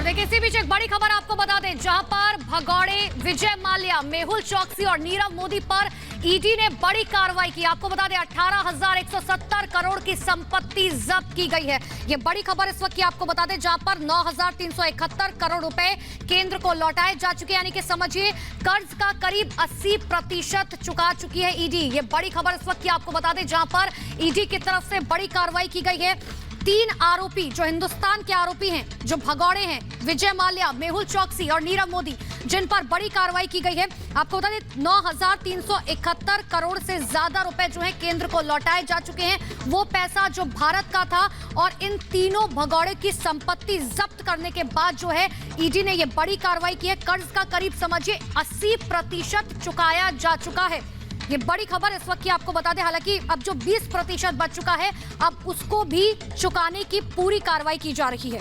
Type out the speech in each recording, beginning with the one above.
देखिए इसी बीच एक बड़ी खबर आपको बता दें, जहां पर भगौड़े, विजय माल्या, मेहुल चौकसी और नीरव मोदी पर ईडी ने बड़ी कार्रवाई की। आपको बता दें 18,170 करोड़ की संपत्ति जब्त की गई है। ये बड़ी खबर इस वक्त की आपको बता दें, जहां पर 9,371 करोड़ रुपए केंद्र को लौटाए जा चुके हैं, यानी कि समझिए कर्ज का करीब 80% चुका चुकी है ईडी। ये बड़ी खबर इस वक्त की आपको बता दें, जहां पर ईडी की तरफ से बड़ी कार्रवाई की गई है। 3 आरोपी जो हिंदुस्तान के आरोपी हैं, जो भगौड़े हैं, विजय माल्या, मेहुल चौकसी और नीरव मोदी, जिन पर बड़ी कार्रवाई की गई है। आपको बता दें 9,371 करोड़ से ज्यादा रुपए जो है केंद्र को लौटाए जा चुके हैं। वो पैसा जो भारत का था, और इन तीनों भगौड़े की संपत्ति जब्त करने के बाद जो है ईडी ने ये बड़ी कार्रवाई की है। कर्ज का करीब समझिए 80% चुकाया जा चुका है। ये बड़ी खबर इस वक्त की आपको बता दें, हालांकि अब जो 20% बच चुका है, अब उसको भी चुकाने की पूरी कार्रवाई की जा रही है।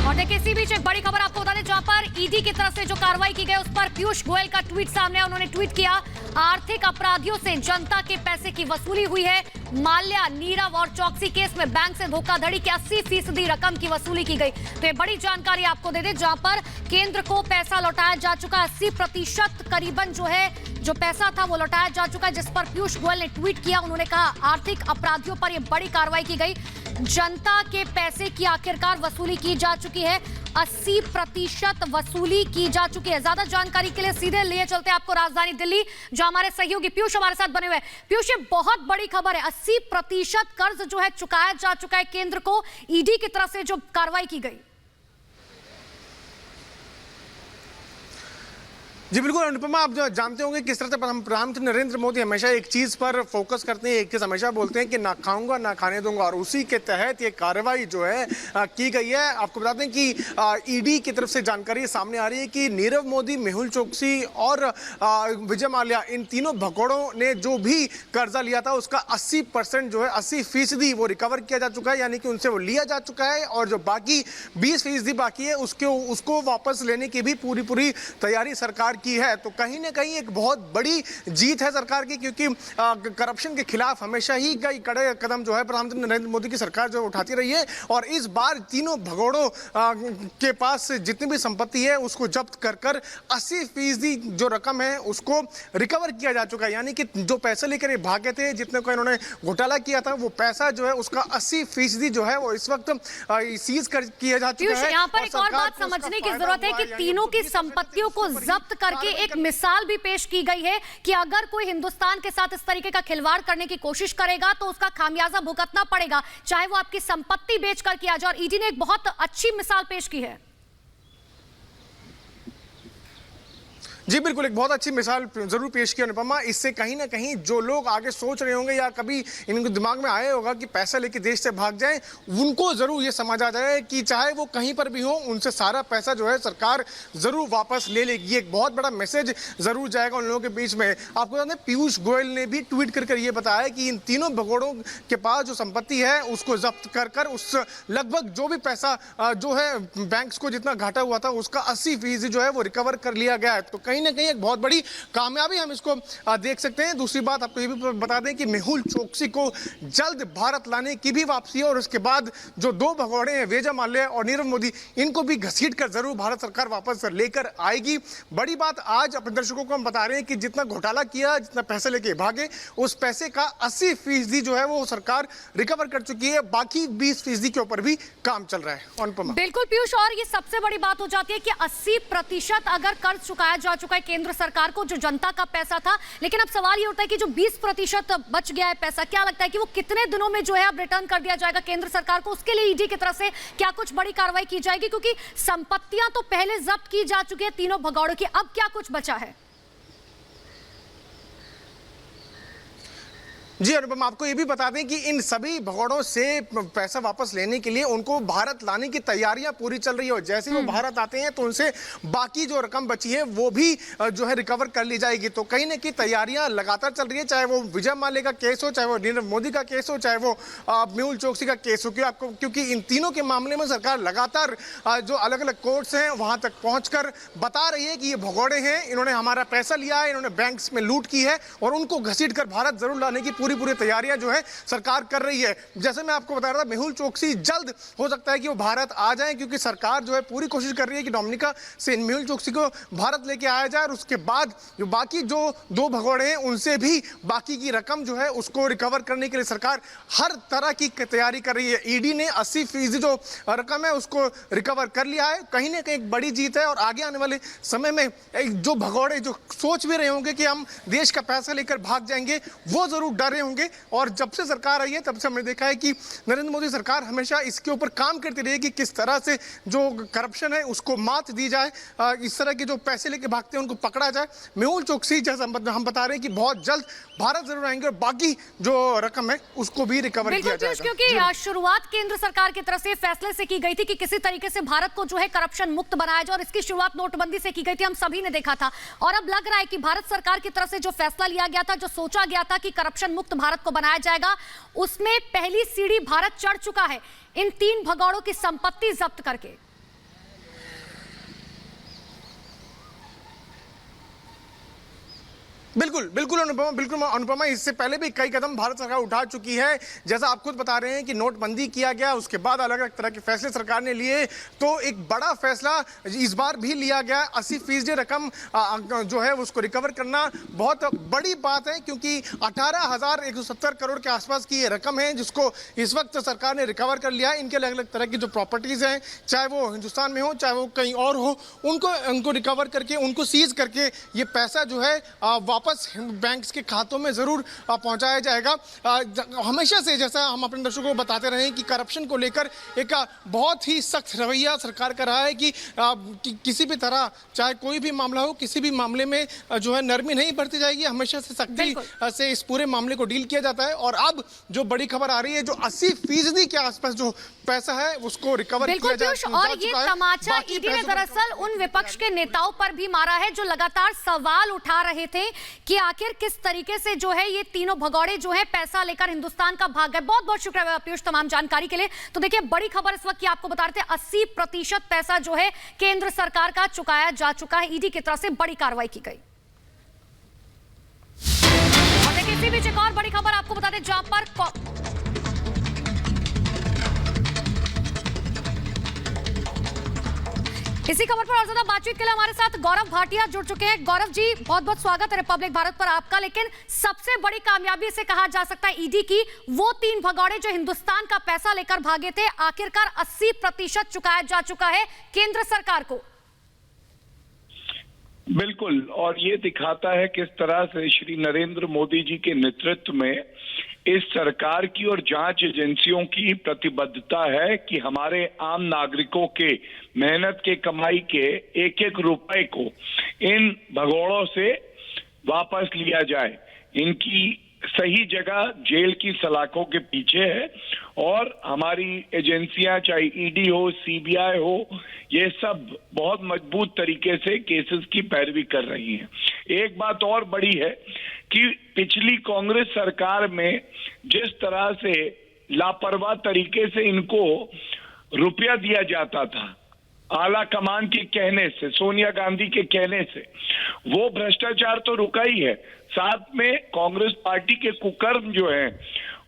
और देखिए इसी बीच एक बड़ी खबर आपको बता दें, जहां पर ईडी की तरफ से जो कार्रवाई की गई उस पर पीयूष गोयल का ट्वीट सामने आया। उन्होंने ट्वीट किया, आर्थिक अपराधियों से जनता के पैसे की वसूली हुई है। माल्या, नीरव और चौकसी केस में बैंक से धोखाधड़ी की 80% रकम की वसूली की गई। तो ये बड़ी जानकारी आपको दे दें, जहां पर केंद्र को पैसा लौटाया जा चुका है। 80% करीबन जो है जो पैसा था वो लौटाया जा चुका है, जिस पर पीयूष गोयल ने ट्वीट किया। उन्होंने कहा आर्थिक अपराधियों पर यह बड़ी कार्रवाई की गई, जनता के पैसे की आखिरकार वसूली की जा चुकी है। 80% वसूली की जा चुकी है। ज्यादा जानकारी के लिए सीधे लिए चलते हैं आपको राजधानी दिल्ली, जो हमारे सहयोगी पीयूष हमारे साथ बने हुए हैं। पीयूष, ये बहुत बड़ी खबर है, 80% कर्ज जो है चुकाया जा चुका है केंद्र को, ईडी की तरफ से जो कार्रवाई की गई। जी बिल्कुल अनुपमा, आप जानते होंगे किस तरह से प्रधानमंत्री नरेंद्र मोदी हमेशा एक चीज पर फोकस करते हैं, एक चीज हमेशा बोलते हैं कि ना खाऊंगा ना खाने दूंगा, और उसी के तहत ये कार्रवाई जो है की गई है। आपको बता दें कि ईडी की तरफ से जानकारी सामने आ रही है कि नीरव मोदी, मेहुल चौकसी और विजय माल्या, इन तीनों भगौड़ों ने जो भी कर्जा लिया था उसका 80% जो है 80% वो रिकवर किया जा चुका है, यानी कि उनसे वो लिया जा चुका है, और जो बाकी 20% बाकी है उसको वापस लेने की भी पूरी तैयारी सरकार की है। तो कहीं ना कहीं एक बहुत बड़ी जीत है सरकार की, क्योंकि करप्शन के खिलाफ हमेशा ही कई कड़े कदम जो है प्रधानमंत्री नरेंद्र मोदी की सरकार जो उठाती रही है, और इस बार तीनों भगौड़ों के पास जितनी भी संपत्ति है उसको जब्त कर 80% जो रकम है उसको रिकवर किया जा चुका है। यानी कि जो पैसे लेकर ये भागे थे, जितने को इन्होंने घोटाला किया था, वो पैसा जो है उसका 80% जो है वो इस वक्त सीज किया जा चुका है। यहाँ पर एक और बात समझने की जरूरत है कि तीनों की संपत्तियों को जब्त करके एक मिसाल भी पेश की गई है कि अगर कोई हिंदुस्तान के साथ इस तरीके का खिलवाड़ करने की कोशिश करेगा तो उसका खामियाजा भुगतना पड़ेगा, चाहे वो आपकी संपत्ति बेचकर किया जाए। और ईडी ने एक बहुत अच्छी मिसाल पेश की है। जी बिल्कुल, एक बहुत अच्छी मिसाल जरूर पेश की अनुपमा। इससे कहीं ना कहीं जो लोग आगे सोच रहे होंगे या कभी इनके दिमाग में आया होगा कि पैसा लेके देश से भाग जाएं, उनको जरूर ये समझ आ जाए कि चाहे वो कहीं पर भी हो, उनसे सारा पैसा जो है सरकार जरूर वापस ले लेगी। एक बहुत बड़ा मैसेज जरूर जाएगा उन लोगों के बीच में। आपको बता दें पीयूष गोयल ने भी ट्वीट कर ये बताया कि इन तीनों भगौड़ों के पास जो संपत्ति है उसको जब्त कर उस लगभग जो भी पैसा जो है बैंक्स को जितना घाटा हुआ था उसका 80% जो है वो रिकवर कर लिया गया है। तो कहीं ना कहीं एक बहुत बड़ी कामयाबी हम इसको देख सकते हैं। दूसरी बात आपको ये भी बता दें कि मेहुल चौकसी को जल्द भारत लाने की भी वापसी है, और उसके बाद जो 2 भगौड़े हैं, विजय माल्या और नीरव मोदी, इनको भी घसीटकर जरूर भारत सरकार वापस लेकर आएगी। बड़ी बात आज अपने दर्शकों को हम बता रहे हैं कि जितना घोटाला किया, जितना पैसे लेके भागे, उस पैसे का 80% जो है वो सरकार रिकवर कर चुकी है। बाकी 20% के ऊपर भी काम चल रहा है। अनुपमा, बिल्कुल पीयूष, और ये सबसे बड़ी बात हो जाती है कि 80% अगर कर्ज चुकाया जा चुका है केंद्र सरकार को, जो जनता का पैसा था, लेकिन अब सवाल ये उठता है कि जो 20% बच गया है पैसा, क्या लगता है कि वो कितने दिनों में जो है अब रिटर्न कर दिया जाएगा केंद्र सरकार को? उसके लिए ईडी की तरफ से क्या कुछ बड़ी कार्रवाई की जाएगी? क्योंकि संपत्तियां तो पहले जब्त की जा चुकी है तीनों भगौड़ों की, अब क्या कुछ बचा है? जी अनुपम, आपको ये भी बता दें कि इन सभी भगौड़ों से पैसा वापस लेने के लिए उनको भारत लाने की तैयारियां पूरी चल रही है, और जैसे वो भारत आते हैं तो उनसे बाकी जो रकम बची है वो भी जो है रिकवर कर ली जाएगी। तो कहीं ना कहीं तैयारियां लगातार चल रही है, चाहे वो विजय माल्या का केस हो, चाहे वो नीरव मोदी का केस हो, चाहे वो मेहुल चौकसी का केस हो। क्योंकि इन तीनों के मामले में सरकार लगातार जो अलग अलग कोर्ट्स हैं वहां तक पहुंचकर बता रही है कि ये भगौड़े हैं, इन्होंने हमारा पैसा लिया है, इन्होंने बैंक्स में लूट की है, और उनको घसीट कर भारत जरूर लाने की पूरी तैयारियां जो है सरकार कर रही है। जैसे मैं आपको बता रहा था, मेहुल चोकसी जल्द हो सकता है कि वो भारत आ जाए, क्योंकि सरकार जो है पूरी कोशिश कर रही है कि डोमिनिका से मेहुल चोकसी को भारत लेके आया जाए और उसके बाद जो बाकी जो 2 भगोड़े हैं उनसे भी बाकी की रकम जो है उसको रिकवर करने के लिए सरकार हर तरह की तैयारी कर रही है। ईडी ने 80% जो रकम है उसको रिकवर कर लिया है, कहीं ना कहीं एक बड़ी जीत है। और आगे आने वाले समय में जो भगोड़े जो सोच भी रहे होंगे कि हम देश का पैसा लेकर भाग जाएंगे, वो जरूर डर रहे होंगे। और जब से सरकार आई है तब से हमने देखा है कि नरेंद्र मोदी सरकार हमेशा इसके ऊपर काम करती रही है कि किस तरह से जो करप्शन है उसको मात दी जाए, इस तरह के जो पैसे लेके भागते हैं उनको पकड़ा जाए। मेहुल चोकसी जैसा हम बता रहे हैं कि बहुत जल्द भारत जरूर आएंगे और बाकी जो रकम है उसको भी रिकवर किया जाएगा। क्योंकि शुरुआत केंद्र सरकार की तरफ से फैसले से की गई थी कि किसी तरीके से भारत को जो है करप्शन मुक्त बनाया जाए, और इसकी शुरुआत नोटबंदी से की गई थी, हम सभी ने देखा था। और अब लग रहा है कि भारत सरकार की तरफ से जो फैसला लिया गया था, जो सोचा गया था कि करप्शन मुक्त भारत को बनाया जाएगा, उसमें पहली सीढ़ी भारत चढ़ चुका है इन 3 भगोड़ों की संपत्ति जब्त करके। बिल्कुल अनुपमा, इससे पहले भी कई कदम भारत सरकार उठा चुकी है। जैसा आप खुद बता रहे हैं कि नोटबंदी किया गया, उसके बाद अलग अलग तरह के फैसले सरकार ने लिए, तो एक बड़ा फैसला इस बार भी लिया गया। 80% रकम जो है उसको रिकवर करना बहुत बड़ी बात है, क्योंकि 18,170 करोड़ के आसपास की ये रकम है जिसको इस वक्त सरकार ने रिकवर कर लिया है। इनके अलग अलग तरह की जो प्रॉपर्टीज हैं, चाहे वो हिंदुस्तान में हो चाहे वो कहीं और हो, उनको रिकवर करके, उनको सीज करके ये पैसा जो है वापस बैंक्स के खातों में जरूर पहुंचाया जाएगा। हमेशा से जैसा हम अपने दर्शकों को बताते रहे कि करप्शन को लेकर एक बहुत ही सख्त रवैया सरकार का रहा है कि किसी भी तरह, चाहे कोई भी मामला हो, किसी भी मामले में जो है नरमी नहीं बरती जाएगी। हमेशा से सख्ती से इस पूरे मामले को डील किया जाता है। और अब जो बड़ी खबर आ रही है, जो 80% के आसपास जो पैसा है उसको रिकवर किया जा चुका है। और ये तमाचा ईडी ने दरअसल उन विपक्ष के नेताओं पर भी मारा है जो लगातार सवाल उठा रहे थे कि आखिर किस तरीके से जो है ये तीनों भगोड़े जो है पैसा लेकर हिंदुस्तान का भाग गए। बहुत बहुत शुक्रिया पीयूष तमाम जानकारी के लिए। तो देखिए, बड़ी खबर इस वक्त की आपको बता रहे थे, 80% पैसा जो है केंद्र सरकार का चुकाया जा चुका है। ईडी की तरफ से बड़ी कार्रवाई की गई। और देखिए, इसी बीच एक और बड़ी खबर आपको बता दें, जहां पर इसी खबर पर और ज्यादा बातचीत के लिए हमारे साथ गौरव भाटिया जुड़ चुके हैं। गौरव जी, बहुत बहुत स्वागत है रिपब्लिक भारत पर आपका। लेकिन सबसे बड़ी कामयाबी से कहा जा सकता है ईडी की, वो 3 भगोड़े जो हिंदुस्तान का पैसा लेकर भागे थे, आखिरकार 80% चुकाया जा चुका है केंद्र सरकार को। बिल्कुल, और ये दिखाता है किस तरह से श्री नरेंद्र मोदी जी के नेतृत्व में इस सरकार की और जांच एजेंसियों की प्रतिबद्धता है कि हमारे आम नागरिकों के मेहनत के कमाई के एक एक रुपए को इन भगोड़ों से वापस लिया जाए। इनकी सही जगह जेल की सलाखों के पीछे है, और हमारी एजेंसियां, चाहे ईडी हो, सीबीआई हो, ये सब बहुत मजबूत तरीके से केसेस की पैरवी कर रही हैं। एक बात और बड़ी है कि पिछली कांग्रेस सरकार में जिस तरह से लापरवाह तरीके से इनको रुपया दिया जाता था, आला कमान के कहने से, सोनिया गांधी के कहने से, वो भ्रष्टाचार तो रुका ही है, साथ में कांग्रेस पार्टी के कुकर्म जो है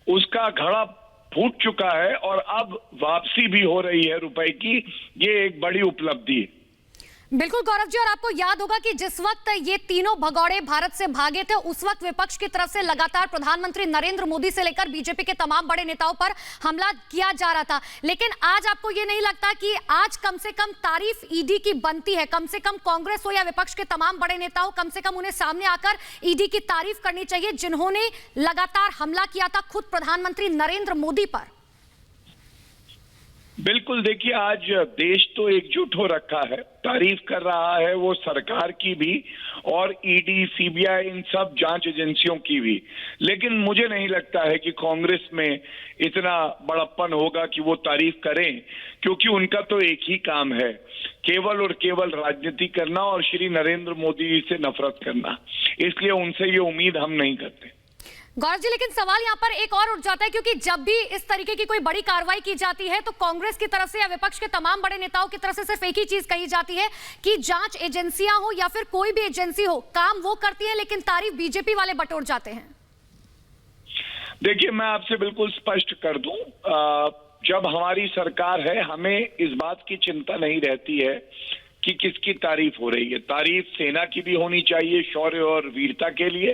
उसका घड़ा फूट चुका है, और अब वापसी भी हो रही है रुपए की। ये एक बड़ी उपलब्धि है। बिल्कुल गौरव जी, और आपको याद होगा कि जिस वक्त ये तीनों भगोड़े भारत से भागे थे, उस वक्त विपक्ष की तरफ से लगातार प्रधानमंत्री नरेंद्र मोदी से लेकर बीजेपी के तमाम बड़े नेताओं पर हमला किया जा रहा था। लेकिन आज आपको ये नहीं लगता कि आज कम से कम तारीफ ईडी की बनती है? कम से कम कांग्रेस हो या विपक्ष के तमाम बड़े नेता हो, कम से कम उन्हें सामने आकर ईडी की तारीफ करनी चाहिए, जिन्होंने लगातार हमला किया था खुद प्रधानमंत्री नरेंद्र मोदी पर। बिल्कुल, देखिए, आज देश तो एकजुट हो रखा है, तारीफ कर रहा है वो सरकार की भी और ईडी, सीबीआई, इन सब जांच एजेंसियों की भी। लेकिन मुझे नहीं लगता है कि कांग्रेस में इतना बड़प्पन होगा कि वो तारीफ करें, क्योंकि उनका तो एक ही काम है, केवल और केवल राजनीति करना और श्री नरेंद्र मोदी जी से नफरत करना। इसलिए उनसे ये उम्मीद हम नहीं करते। गौरव जी, लेकिन सवाल यहाँ पर एक और उठ जाता है, क्योंकि जब भी इस तरीके की कोई बड़ी कार्रवाई की जाती है तो कांग्रेस की तरफ से या विपक्ष के तमाम बड़े नेताओं की तरफ से सिर्फ एक ही चीज कही जाती है कि जांच एजेंसियां हो या फिर कोई भी एजेंसी हो, काम वो करती है लेकिन तारीफ बीजेपी वाले बटोर जाते हैं। देखिए, मैं आपसे बिल्कुल स्पष्ट कर दूं, जब हमारी सरकार है हमें इस बात की चिंता नहीं रहती है कि किसकी तारीफ हो रही है। तारीफ सेना की भी होनी चाहिए शौर्य और वीरता के लिए,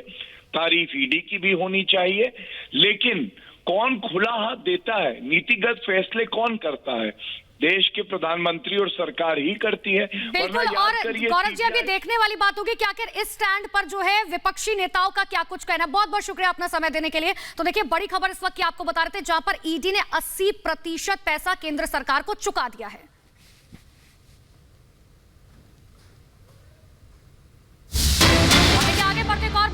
तारीफ ईडी की भी होनी चाहिए, लेकिन कौन खुला हाथ देता है, नीतिगत फैसले कौन करता है, देश के प्रधानमंत्री और सरकार ही करती है। बिल्कुल। और गौरव जी, अभी देखने वाली बात होगी कि आखिर इस स्टैंड पर जो है विपक्षी नेताओं का क्या कुछ कहना है। बहुत बहुत शुक्रिया अपना समय देने के लिए। तो देखिए, बड़ी खबर इस वक्त की आपको बता रहे थे, जहां पर ईडी ने 80% पैसा केंद्र सरकार को चुका दिया है। आगे बढ़ते और